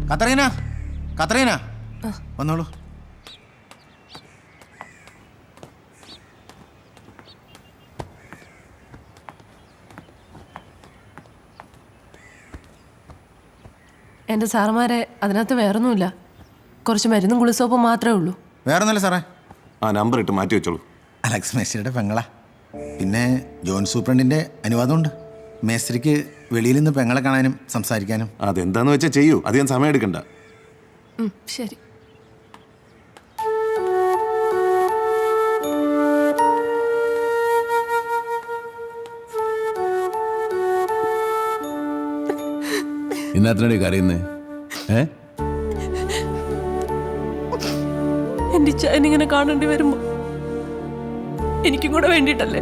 കത്രീന, കത്രീന വന്നോളൂ. എൻ്റെ സാറുമാരെ അതിനകത്ത് വേറൊന്നുമില്ല. കുറച്ച് മരുന്നും കുളിസോപ്പും മാത്രമേ ഉള്ളൂ. വേറൊന്നുമില്ല സാറേ. ആ നമ്പർ ഇട്ട് മാറ്റി വെച്ചോളൂ. അലക്സ് മേസ്ത്രിയുടെ പെങ്ങളാ. പിന്നെ ജോൺ സൂപ്രണ്ടിൻ്റെ അനുവാദമുണ്ട്. മേസ്ത്രിക്ക് വെളിയിൽ നിന്ന് പെങ്ങളെ കാണാനും സംസാരിക്കാനും. അതെന്താന്ന് വെച്ചാൽ ചെയ്യൂ, അധികം സമയം എടുക്കണ്ട. ശരി. ഇന്നത്രേ കരയുന്നേ? എൻ്റെ ഇങ്ങനെ കാണേണ്ടി വരുമ്പോ എനിക്കും കൂടെ വേണ്ടിട്ടല്ലേ.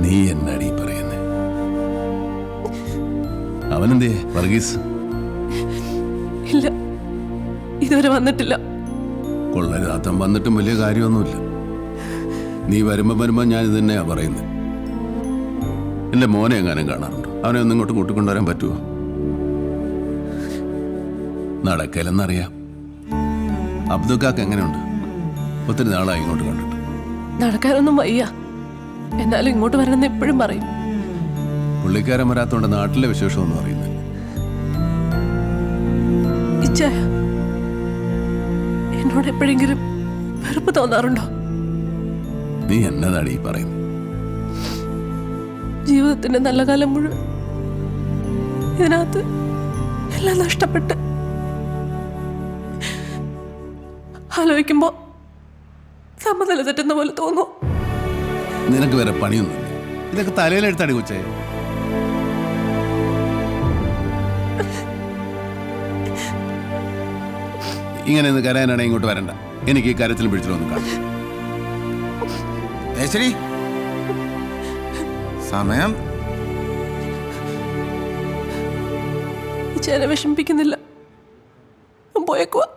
നീ എന്നാടി പറയുന്നേ? അവനെന്തേ വർഗീസ്? ഇല്ല, ഇതുവരെ വന്നിട്ടില്ല. കൊള്ളരുതാത്തം വന്നിട്ടും വലിയ കാര്യമൊന്നുമില്ല. നീ വരുമ്പോ ഞാൻ ഇത് തന്നെയാ പറയുന്നത്. എൻ്റെ മോനെ എങ്ങാനും കാണാറുണ്ടോ? അവനെ ഒന്നും ഇങ്ങോട്ട് കൂട്ടിക്കൊണ്ടുവരാൻ പറ്റുമോ? നടക്കലെന്നറിയാം. അബ്ദുക്കാക്ക് എങ്ങനെയുണ്ട്? ഒത്തിരി നാളായി ഇങ്ങോട്ട് കണ്ടിട്ട്. നടക്കാനൊന്നും വയ്യ, എന്നാലും ഇങ്ങോട്ട് വരണമെന്ന് എപ്പോഴും പറയും. പുള്ളിക്കാരൻ വരാത്തോണ്ട് നാട്ടിലെ വിശേഷമൊന്നും അറിയുന്നില്ല. എന്നോട് എപ്പോഴെങ്കിലും വെറുപ്പ് തോന്നാറുണ്ടോ? നീ എന്നതാണ് ഈ പറയുന്നത്? ജീവിതത്തിന്റെ നല്ല കാലം മുഴുവൻ ഇതിനകത്ത് എല്ലാം നഷ്ടപ്പെട്ട് ആലോചിക്കുമ്പോ സമനില തെറ്റുന്ന പോലെ തോന്നും. നിനക്ക് വേറെ പണിയൊന്നുമില്ല. ഇതൊക്കെ തലയിലെടുത്താണ് കൊച്ചേ. ഇങ്ങനെ ഒന്ന് കരയാനാണെങ്കിൽ ഇങ്ങോട്ട് വരണ്ട. എനിക്ക് ഈ കരച്ചിലും പിടിച്ചിലൊന്നും കാണും. സമയം ചേനെ വിഷമിപ്പിക്കുന്നില്ല. പോയേക്കുവാ.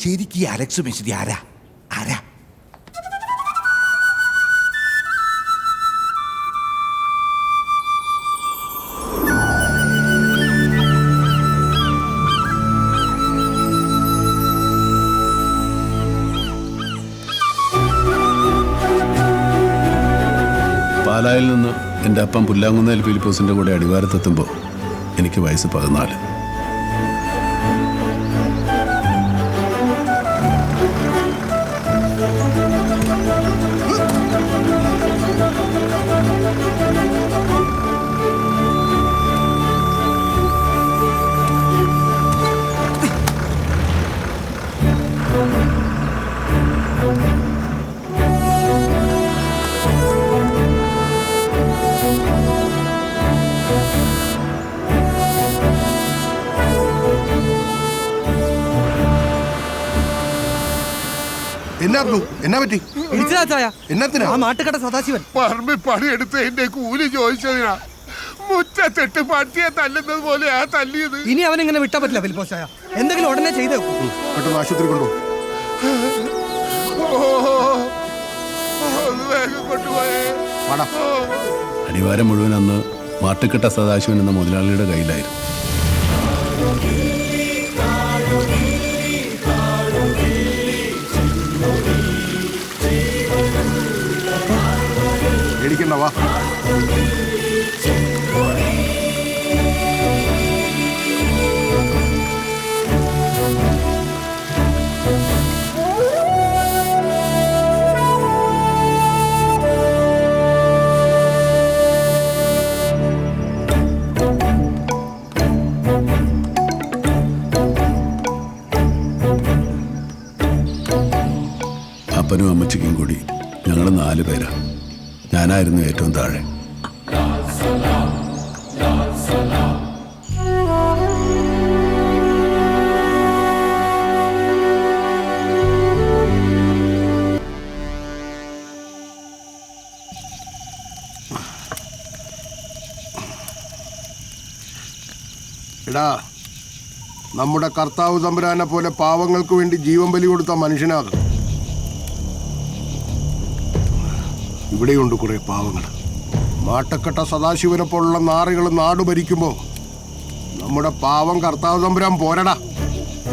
ശരിക്കും ഈ അലക്സ് മേസ്ത്രി ആരാ? ആരാ? പാലായിൽ നിന്ന് എൻ്റെ അപ്പം പുല്ലാങ്കുന്നേൽ ഫിലിപ്പോസിൻ്റെ കൂടെ അടിവാരത്തെത്തുമ്പോൾ എനിക്ക് വയസ്സ് 14. എന്നാ പറ്റി? എന്നാ നാട്ടുകട സദാശിവൻ പറമ്പിൽ പണിയെടുത്ത് എന്റെ കൂലി ചോദിച്ചതിനാ മുറ്റത്തിട്ട് പട്ടിയെ തല്ലുന്നത് പോലെ ആ തല്ലിയത്. ഇനി അവനെങ്ങനെ വിട്ടാ പറ്റില്ല ഫിലിപ്പോസായ. എന്തെങ്കിലും ഉടനെ ചെയ്തേ. പെട്ടെന്ന് ആശുപത്രി കൊണ്ടുപോ. അടിവാരം മുഴുവൻ അന്ന് മാട്ടുക്കെട്ട സദാശിവൻ എന്ന മുതലാളിയുടെ കയ്യിലായിരുന്നു. പേടിക്കണ്ടവാ. അപ്പനും അമ്മച്ചിക്കും കൂടി ഞങ്ങൾ 4 പേരാ. ഞാനായിരുന്നു ഏറ്റവും താഴെ. എടാ, നമ്മുടെ കർത്താവ് തമ്പുരാനെ പോലെ പാവങ്ങൾക്ക് വേണ്ടി ജീവൻ ബലി കൊടുത്ത മനുഷ്യനാത്. ഇവിടെയുണ്ട് കുറെ പാവങ്ങൾ. മാട്ടക്കെട്ട സദാശിവനെ പോലുള്ള നാറികൾ നാട് ഭരിക്കുമ്പോൾ നമ്മുടെ പാവം കർത്താവ് തമ്പുരാൻ പോരടാ.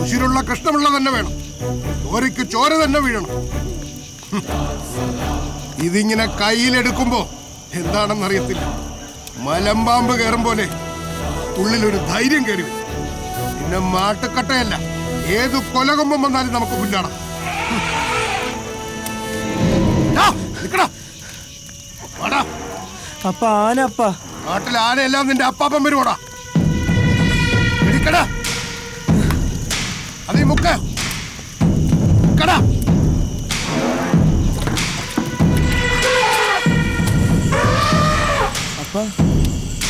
ഉശിരുള്ള കഷ്ടമുള്ള തന്നെ വേണം, ചോരയ്ക്ക് ചോര തന്നെ വീഴണം. ഇതിങ്ങനെ കയ്യിലെടുക്കുമ്പോ എന്താണെന്നറിയത്തില്ല, മലമ്പാമ്പ് കയറും പോലെ ഉള്ളിലൊരു ധൈര്യം കയറി വരും. പിന്നെ മാട്ടുക്കട്ടയല്ല, ഏത് കൊലകൊമ്പം വന്നാലും നമുക്ക് പുല്ലാടാം. നാട്ടിൽ ആനയെല്ലാം നിന്റെ അപ്പാപ്പൻ വരുവാടാ. എടുക്കടാ, അതീ മുക്ക മുക്കടാ.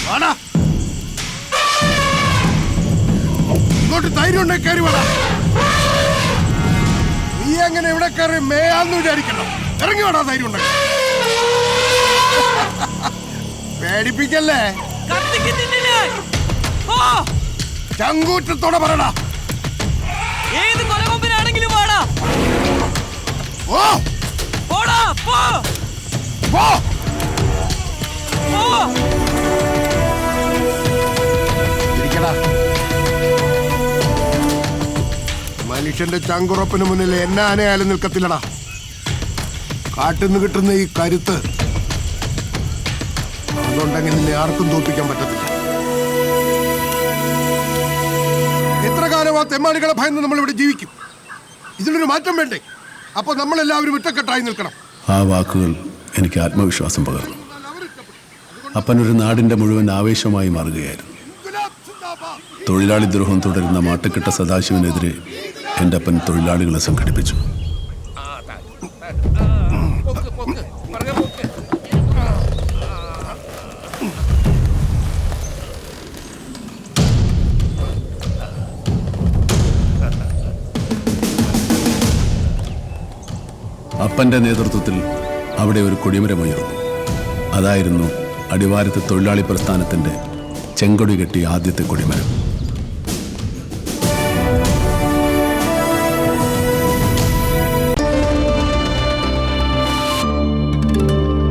വാടാ, ഇങ്ങോട്ട് ധൈര്യം ഉണ്ടെങ്കിൽ കയറി വേണം. നീ അങ്ങനെ ഇവിടെ കയറി മേയാന്ന് വിചാരിക്കണം. ഇറങ്ങി വേണം ധൈര്യം ഉണ്ടെങ്കിൽ. പേടിപ്പിക്കല്ലേ, ചങ്കൂറ്റത്തോടെ പറയടാ. ഏത് കൊലകൊമ്പനാണെങ്കിലും വാടാ. ഓ പോടാ, പോ പോ. പോ. ഇരിക്കടാ. മനുഷ്യന്റെ ചങ്കുറപ്പിന് മുന്നിൽ എന്നെ ആനയാലും നിൽക്കത്തില്ലടാ. കാട്ടിന്ന് കിട്ടുന്ന ഈ കരുത്ത് അതുകൊണ്ടെങ്കിൽ നിന്നെ ആർക്കും തോൽപ്പിക്കാൻ പറ്റത്തില്ല. എത്ര കാലം ആ തെമ്മാടികളെ ഭയന്ന് നമ്മളിവിടെ ജീവിക്കും? ഇതിനൊരു മാറ്റം വേണ്ടേ? അപ്പൊ നമ്മളെല്ലാവരും ഒറ്റക്കെട്ടായി നിൽക്കണം. ആ വാക്കുകൾ എനിക്ക് ആത്മവിശ്വാസം പകർന്നു. അപ്പനൊരു നാടിൻ്റെ മുഴുവൻ ആവേശമായി മാറുകയായിരുന്നു. തൊഴിലാളി ദ്രോഹം തുടരുന്ന മാട്ടുക്കെട്ട സദാശിവനെതിരെ എൻ്റെ അപ്പൻ തൊഴിലാളികളെ സംഘടിപ്പിച്ചു. അപ്പൻ്റെ നേതൃത്വത്തിൽ അവിടെ ഒരു കൊടിമരമുയർന്നു. അതായിരുന്നു അടിവാരത്തെ തൊഴിലാളി പ്രസ്ഥാനത്തിൻ്റെ ചെങ്കൊടി കെട്ടിയ ആദ്യത്തെ കൊടിമരം.